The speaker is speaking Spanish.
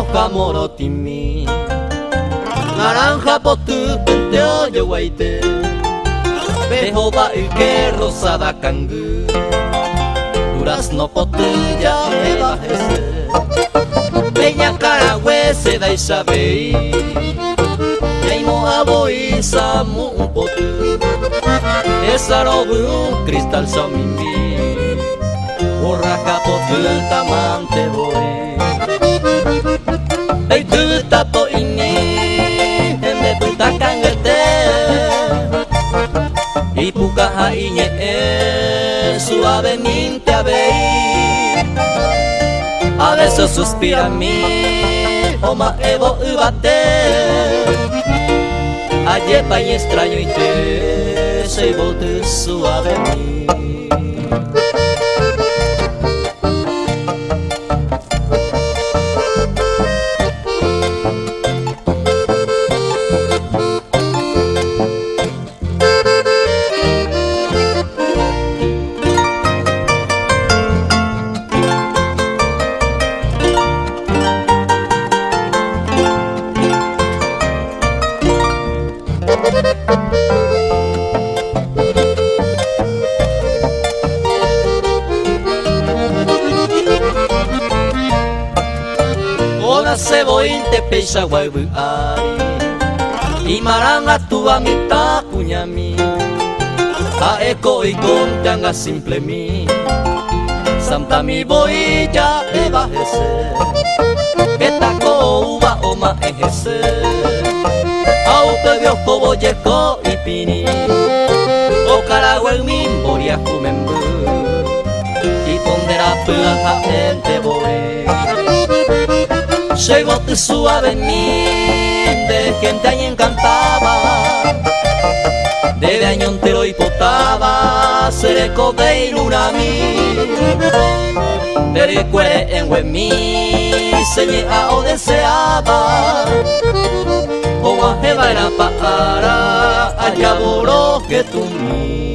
roja morotimi, naranja botu penteo yo guaite, bejoba que rosada cangu, durazno potilla eva jese, peña caragüe se da isabei, yaimo aboi samu un potu, esa robu un cristal samimbi, borraca potu tamante voy. Ei tu tapo ini, me punta kangete, y puka haiñe suavemente a ver. A veces suspira mi, oma evo ubate, ayepa y extraño y te se bote suave mi. Ona se voy te peisa guaybu ari, y maranga tu amita puñami, a eco y contanga simple mi, santa mi voy ya eva jese, que taco uva oma ejese, au pebio cobo yeco y pini, o caragüe mi boria kumembu, y pondera pula gente voy. Llegó tu suave en mí, de gente ahí encantaba, de año entero y potaba, se le cobe irunami, de recuere en huemí, se llega o deseaba, o a jeba era para, allá boró que tú mí.